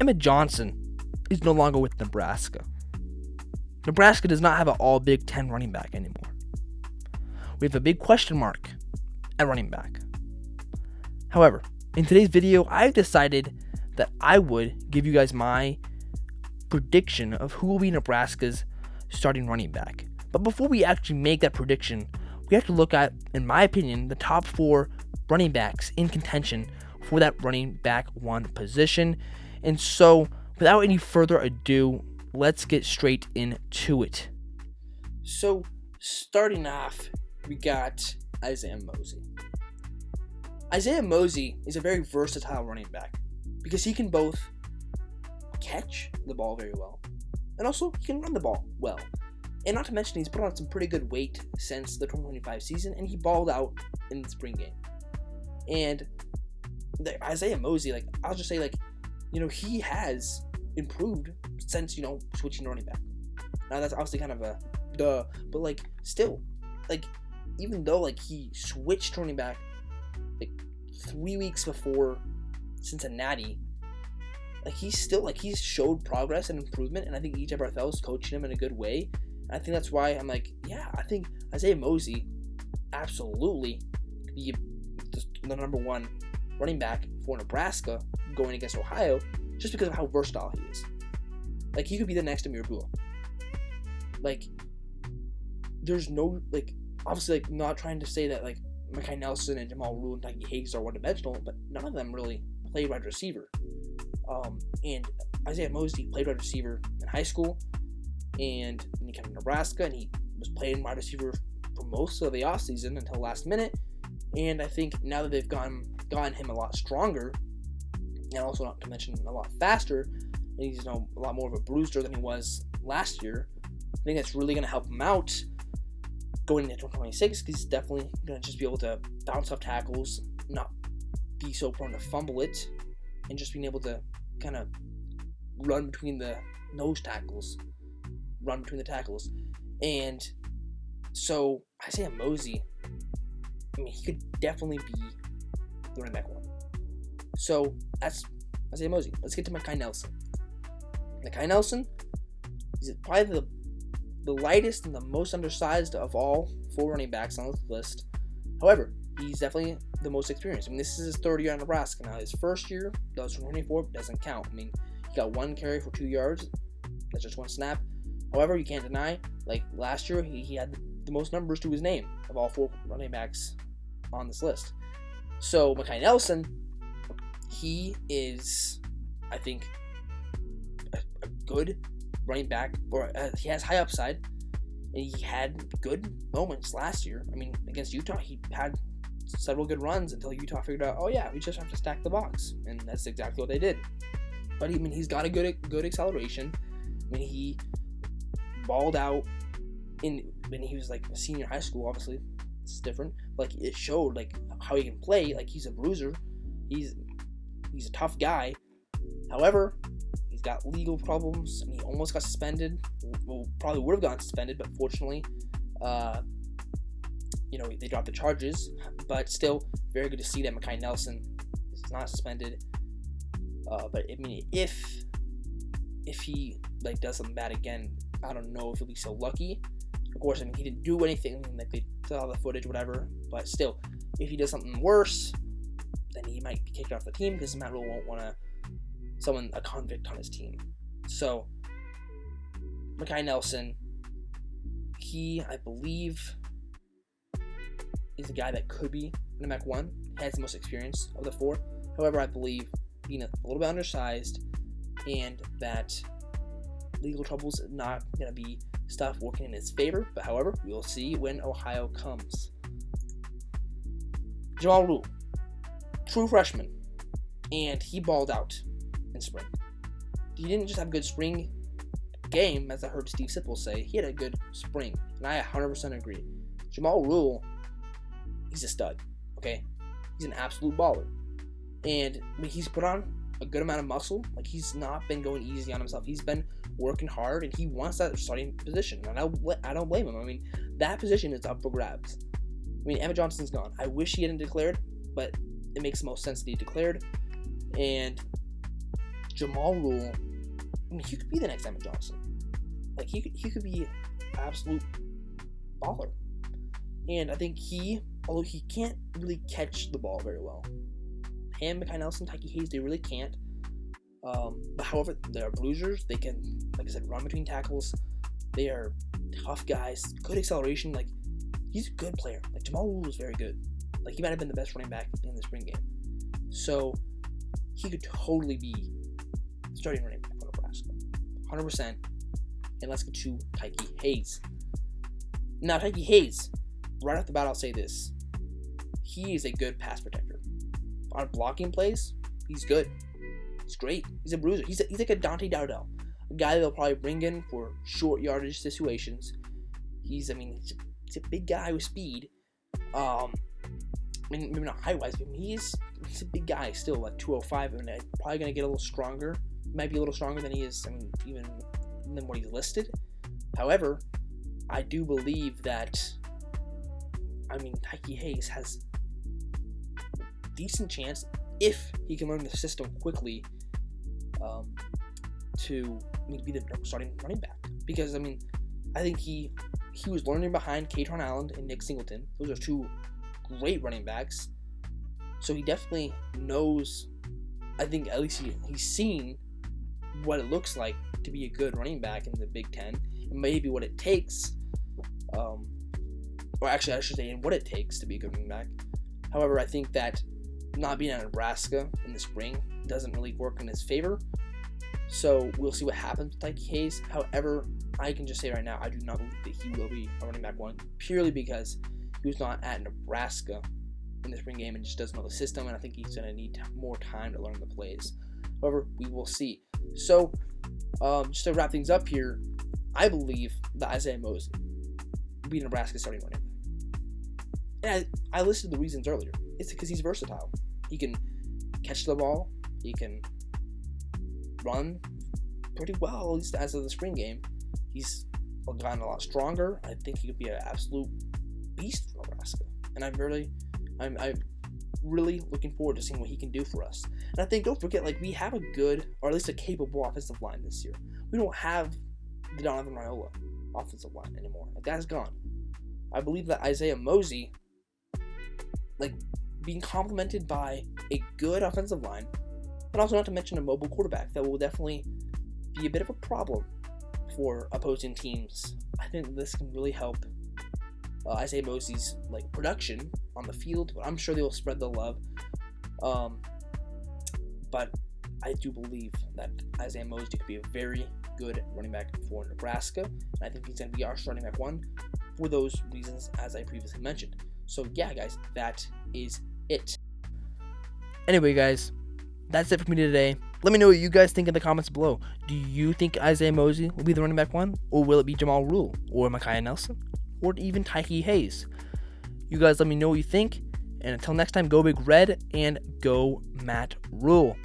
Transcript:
Emment Johnson is no longer with Nebraska. Nebraska does not have an all Big Ten running back anymore. We have a big question mark at running back. However, in today's video, I've decided that I would give you guys my prediction of who will be Nebraska's starting running back. But before we actually make that prediction, we have to look at, in my opinion, the top 4 running backs in contention for that running back 1 position. And so, without any further ado, let's get straight into it. So, starting off, we got Isaiah Mozee. Isaiah Mozee is a very versatile running back because he can both catch the ball very well and also he can run the ball well. And not to mention, he's put on some pretty good weight since the 2025 season, and he balled out in the spring game. And Isaiah Mozee, I'll just say, he has improved since, switching running back. Now, that's obviously kind of a duh, but, still, even though, he switched running back, 3 weeks before Cincinnati, he's showed progress and improvement, and I think EJ Barthel is coaching him in a good way. I think that's why I'm I think Isaiah Mozee absolutely could be the number 1 running back for Nebraska going against Ohio, just because of how versatile he is. He could be the next Amir Abdullah. There's no, obviously, not trying to say that, Mekhi Nelson and Jamal Rule and Tikey Hayes are one-dimensional, but none of them really play wide receiver. And Isaiah Mozee played wide receiver in high school, and when he came to Nebraska, and he was playing wide receiver for most of the offseason until last minute. And I think now that they've gotten him a lot stronger, and also not to mention a lot faster, and he's a lot more of a bruiser than he was last year, I think that's really going to help him out going into 2026, because he's definitely going to just be able to bounce off tackles, not be so prone to fumble it, and just being able to kind of run between the tackles. And so Isaiah Mozee, he could definitely be the running back 1. So that's Isaiah Mozee. Let's get to Mekhi Nelson. Mekhi Nelson, he's probably the lightest and the most undersized of all 4 running backs on this list. However, he's definitely the most experienced. This is his 3rd year at Nebraska. Now, his first year, that was from 24, doesn't count. He got 1 carry for 2 yards. That's just 1 snap. However, you can't deny, last year, he had the most numbers to his name of all 4 running backs on this list. So, Mekhi Nelson, he is, I think, a good running back, or he has high upside, and he had good moments last year. Against Utah, he had several good runs until Utah figured out, we just have to stack the box, and that's exactly what they did. But he's got a good acceleration. He balled out when he was a senior high school. Obviously, it's different. It showed how he can play. He's a bruiser. He's a tough guy. However, he's got legal problems, and he almost got suspended. Well, probably would have gotten suspended, but fortunately, they dropped the charges. But still, very good to see that Mekhi Nelson is not suspended. But if he does something bad again, I don't know if he'll be so lucky. Of course, he didn't do anything. They saw the footage, whatever. But still, if he does something worse, then he might be kicked off the team, because Matt Rule won't want a convict on his team. So, Mekhi Nelson, he, I believe, is a guy that could be in the MAC 1. Has the most experience of the 4. However, I believe being a little bit undersized and that legal troubles is not going to be stuff working in his favor. But however, we'll see when Ohio comes. Jamal Rule, true freshman, and he balled out in spring. He didn't just have a good spring game, as I heard Steve Sipple say. He had a good spring, and I 100% agree. Jamal Rule, he's a stud, okay? He's an absolute baller. And he's put on a good amount of muscle. He's not been going easy on himself. He's been working hard, and he wants that starting position. And I don't blame him. That position is up for grabs. Emment Johnson's gone. I wish he hadn't declared, but it makes the most sense that he declared. And Jamal Rule, I mean, he could be the next Emment Johnson. Like, he could be an absolute baller. And I think although he can't really catch the ball very well, him, Mekhi Nelson, Tikey Hayes, they really can't. But however, they are bruisers. They can, like I said, run between tackles. They are tough guys. Good acceleration. Like, he's a good player. Like, Jamal Rule is very good. Like, he might have been the best running back in the spring game. So, he could totally be starting running back for Nebraska. 100%. And let's get to Tikey Hayes. Now, Tikey Hayes, right off the bat, I'll say this. He is a good pass protector. On blocking plays, he's good. He's great. He's a bruiser. He's like a Dante Dowdell. A guy they'll probably bring in for short yardage situations. He's a big guy with speed. I mean, maybe not height-wise, but he's a big guy still, like 205. I mean, probably going to get a little stronger. He might be a little stronger than he is, even than what he's listed. However, I do believe that, Tikey Hayes has a decent chance, if he can learn the system quickly, to be the starting running back. Because, I think he was learning behind Katron Allen and Nick Singleton. Those are two great running backs. So he definitely knows, I think at least he's seen what it looks like to be a good running back in the Big Ten, and maybe what it takes, or actually I should say, and what it takes to be a good running back. However, I think that not being at Nebraska in the spring doesn't really work in his favor. So we'll see what happens with Tikey Hayes. However, I can just say right now, I do not believe that he will be a running back one, purely because he was not at Nebraska in the spring game and just doesn't know the system, and I think he's going to need more time to learn the plays. However, we will see. So, just to wrap things up here, I believe that Isaiah Mozee will be Nebraska's starting running back. And I listed the reasons earlier. It's because he's versatile. He can catch the ball. He can run pretty well, at least as of the spring game. He's gotten a lot stronger. I think he could be an absolute beast for Nebraska. And I'm really looking forward to seeing what he can do for us. And I think, don't forget, we have a good, or at least a capable offensive line this year. We don't have the Donovan Raiola offensive line anymore. That guy's gone. I believe that Isaiah Mozee, being complemented by a good offensive line, and also not to mention a mobile quarterback that will definitely be a bit of a problem for opposing teams. I think this can really help Isaiah Mozee's production on the field. I'm sure they will spread the love. But I do believe that Isaiah Mozee could be a very good running back for Nebraska. And I think he's going to be our starting back one for those reasons as I previously mentioned. So yeah, guys, that is it. Anyway, guys, that's it for me today. Let me know what you guys think in the comments below. Do you think Isaiah Mozee will be the running back one? Or will it be Jamal Rule? Or Mekhi Nelson? Or even Tikey Hayes? You guys let me know what you think. And until next time, go Big Red and go Matt Rule.